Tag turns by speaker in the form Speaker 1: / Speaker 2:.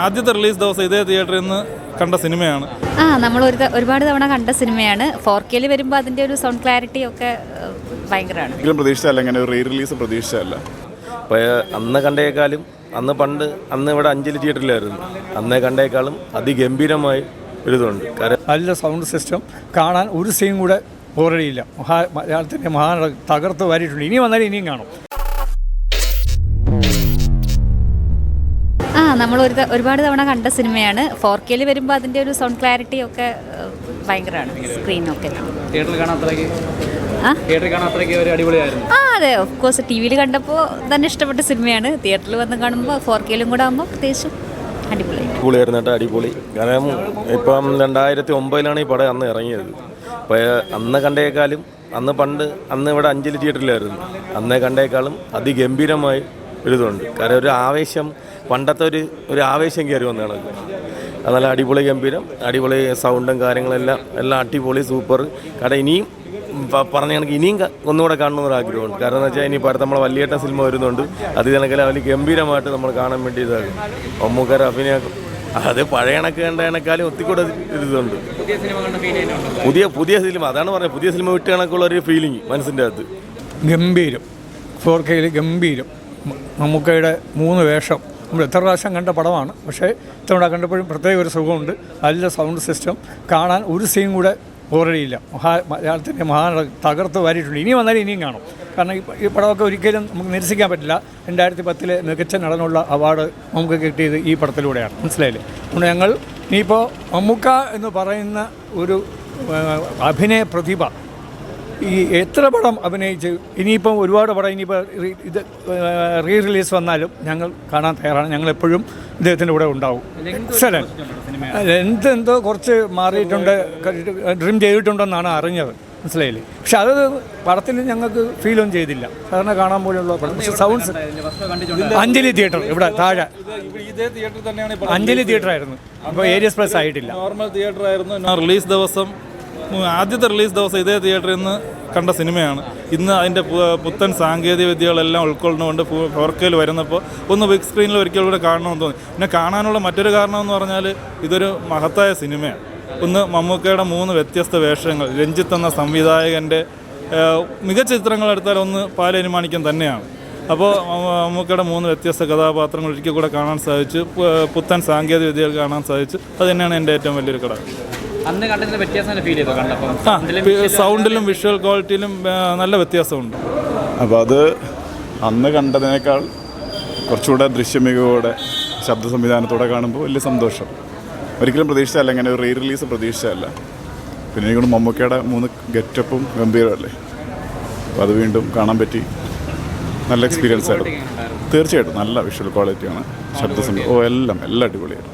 Speaker 1: ആദ്യത്തെ റിലീസ് ദിവസം ഇതേ തിയേറ്ററിൽ നിന്ന് കണ്ട സിനിമയാണ്.
Speaker 2: നമ്മൾ ഒരുപാട് തവണ കണ്ട സിനിമയാണ്. 4K വരുമ്പോൾ അതിൻ്റെ ഒരു സൗണ്ട് ക്ലാരിറ്റി ഒക്കെ ഭയങ്കരമാണ്.
Speaker 3: പ്രതീക്ഷിച്ചല്ല, ഇങ്ങനെ ഒരു റീ റിലീസ് പ്രതീക്ഷിച്ചല്ല.
Speaker 4: അപ്പോൾ അന്ന് കണ്ടേക്കാളും അന്ന് ഇവിടെ അഞ്ജലി തിയേറ്ററിലായിരുന്നു. അന്നേ കണ്ടേക്കാളും അതിഗംഭീരമായി ഒരിതുണ്ട്.
Speaker 5: നല്ല സൗണ്ട് സിസ്റ്റം കാണാൻ ഒരു സീൻ കൂടെ ബോറടിയില്ല. മലയാളത്തിൻ്റെ തകർത്ത് വാരിയിട്ടുണ്ട്. ഇനി വന്നാലും ഇനിയും കാണും.
Speaker 2: നമ്മൾ ഒരുപാട് തവണ കണ്ട സിനിമയാണ്. 4K വരുമ്പോൾ അതിൻ്റെ ഒരു സൗണ്ട് ക്ലാരിറ്റി ഒക്കെ ഭയങ്കരമാണ്. സ്ക്രീനൊക്കെ അതെ, ഓഫ് കോഴ്സ് ടി വിയിൽ കണ്ടപ്പോൾ തന്നെ ഇഷ്ടപ്പെട്ട സിനിമയാണ്. തിയേറ്ററിൽ വന്ന് കാണുമ്പോൾ 4K കൂടെ ആകുമ്പോൾ പ്രത്യേകിച്ചും
Speaker 4: അടിപൊളിയായിരുന്നു കേട്ടോ. അടിപൊളി. കാരണം ഇപ്പം 2009 ഈ പടം അന്ന് ഇറങ്ങിയത്. അപ്പോൾ അന്ന് കണ്ടേക്കാളും അന്ന് ഇവിടെ അഞ്ജലി തിയേറ്ററിലായിരുന്നു. അന്നേ കണ്ടേക്കാളും അതിഗംഭീരമായി ഒരിതുണ്ട്. കാരണം ഒരു ആവേശം, പണ്ടത്തെ ഒരു ആവേശം കയറി വന്നതാണ്. അത് നല്ല അടിപൊളി ഗംഭീരം, അടിപൊളി സൗണ്ടും കാര്യങ്ങളെല്ലാം അടിപൊളി സൂപ്പർ. കാരണം ഇനിയും പറഞ്ഞ കണക്ക് ഇനിയും ഒന്നുകൂടെ കാണണമെന്നൊരു ആഗ്രഹമുണ്ട്. കാരണം എന്ന് വെച്ചാൽ ഇനിയിപ്പോൾ അടുത്ത് നമ്മളെ വലിയേട്ട സിനിമ വരുന്നുണ്ട്. അത് കണക്കിൽ വലിയ ഗംഭീരമായിട്ട് നമ്മൾ കാണാൻ വേണ്ടി ഇതാകും. മമ്മൂക്കാർ അഭിനയം അത് പഴയ കണക്കാലും ഒത്തിക്കൂടെ ഇതുണ്ട്. പുതിയ സിനിമ, അതാണ് പറഞ്ഞത്, പുതിയ സിനിമ വിട്ട് കണക്കുള്ള ഒരു ഫീലിംഗ് മനസ്സിൻ്റെ അകത്ത്.
Speaker 5: ഗംഭീരം, 4K ഗംഭീരം. മമ്മൂക്കയുടെ 3 വേഷം നമ്മൾ എത്ര പ്രാവശ്യം കണ്ട പടമാണ്. പക്ഷേ ഇത്തവണ കണ്ടപ്പോഴും പ്രത്യേക ഒരു സുഖമുണ്ട്. നല്ല സൗണ്ട് സിസ്റ്റം കാണാൻ ഒരു സീൻ കൂടെ ബോറടിയില്ല. മലയാളത്തിൻ്റെ തകർത്ത് വാരിയിട്ടുണ്ട്. ഇനി വന്നാലും ഇനിയും കാണും. കാരണം ഈ പടമൊക്കെ ഒരിക്കലും നമുക്ക് നിരസിക്കാൻ പറ്റില്ല. 2010 മികച്ച നടനുള്ള അവാർഡ് നമുക്ക് കിട്ടിയത് ഈ പടത്തിലൂടെയാണ്. മനസ്സിലായില്ലേ? അതുകൊണ്ട് ഞങ്ങൾ ഇനിയിപ്പോൾ മമ്മൂക്ക എന്ന് പറയുന്ന ഒരു അഭിനയ പ്രതിഭ ഈ എത്ര പടം അഭിനയിച്ച് ഇനിയിപ്പം ഒരുപാട് പടം ഇനിയിപ്പോൾ ഇത് റീ റിലീസ് വന്നാലും ഞങ്ങൾ കാണാൻ തയ്യാറാണ്. ഞങ്ങളെപ്പോഴും ഇദ്ദേഹത്തിൻ്റെ കൂടെ ഉണ്ടാവും. എന്തോ കുറച്ച് മാറിയിട്ടുണ്ട്, ഡ്രീം ചെയ്തിട്ടുണ്ടെന്നാണ് അറിഞ്ഞത്. മനസ്സിലായില്ലേ? പക്ഷെ അത് പടത്തിൽ ഞങ്ങൾക്ക് ഫീലൊന്നും ചെയ്തില്ല. സാധാരണ കാണാൻ പോലെയുള്ള പടം. സൗണ്ട്സ് അഞ്ജലി തിയേറ്റർ ഇവിടെ താഴെ അഞ്ജലി തിയേറ്റർ ആയിരുന്നു. അപ്പോൾ ഏരിയസ് പ്ലസ് ആയിട്ടില്ല,
Speaker 1: നോർമൽ തിയേറ്റർ ആയിരുന്നു. റിലീസ് ദിവസം ആദ്യത്തെ റിലീസ് ദിവസം ഇതേ തിയേറ്ററിൽ നിന്ന് കണ്ട സിനിമയാണ്. ഇന്ന് അതിൻ്റെ പുത്തൻ സാങ്കേതിക വിദ്യകളെല്ലാം ഉൾക്കൊള്ളുന്നുകൊണ്ട് 4K വരുന്നപ്പോൾ ഒന്ന് ബിഗ് സ്ക്രീനിൽ ഒരിക്കൽ കൂടെ കാണണമെന്ന് തോന്നി. പിന്നെ കാണാനുള്ള മറ്റൊരു കാരണമെന്ന് പറഞ്ഞാൽ ഇതൊരു മഹത്തായ സിനിമയാണ്. ഒന്ന് മമ്മൂക്കയുടെ 3 വ്യത്യസ്ത വേഷങ്ങൾ, രഞ്ജിത്ത് എന്ന സംവിധായകൻ്റെ മികച്ച ചിത്രങ്ങളെടുത്താൽ ഒന്ന് പാലേരി മാണിക്യം തന്നെയാണ്. അപ്പോൾ മമ്മൂക്കയുടെ 3 വ്യത്യസ്ത കഥാപാത്രങ്ങൾ ഒരിക്കൽ കൂടെ കാണാൻ സാധിച്ചു. പുത്തൻ സാങ്കേതിക വിദ്യകൾ കാണാൻ സാധിച്ചു. അത് തന്നെയാണ് എൻ്റെ ഏറ്റവും വലിയൊരു ഘടകം. സൗണ്ടിലും വിഷ്വൽ ക്വാളിറ്റിയിലും നല്ല വ്യത്യാസമുണ്ട്.
Speaker 3: അപ്പോൾ അത് അന്ന് കണ്ടതിനേക്കാൾ കുറച്ചുകൂടെ ദൃശ്യമികവോടെ ശബ്ദ സംവിധാനത്തോടെ കാണുമ്പോൾ വലിയ സന്തോഷം. ഒരിക്കലും പ്രതീക്ഷിച്ചല്ല, ഇങ്ങനെ ഒരു റീ റിലീസ് പ്രതീക്ഷിച്ചല്ല. പിന്നെ എനിക്കൊണ്ട് മമ്മൂക്കയുടെ 3 ഗെറ്റപ്പും ഗംഭീരമല്ലേ. അപ്പോൾ അത് വീണ്ടും കാണാൻ പറ്റി. നല്ല എക്സ്പീരിയൻസ് ആയിരുന്നു. തീർച്ചയായിട്ടും നല്ല വിഷ്വൽ ക്വാളിറ്റിയാണ്. ശബ്ദ എല്ലാം അടിപൊളിയായിരുന്നു.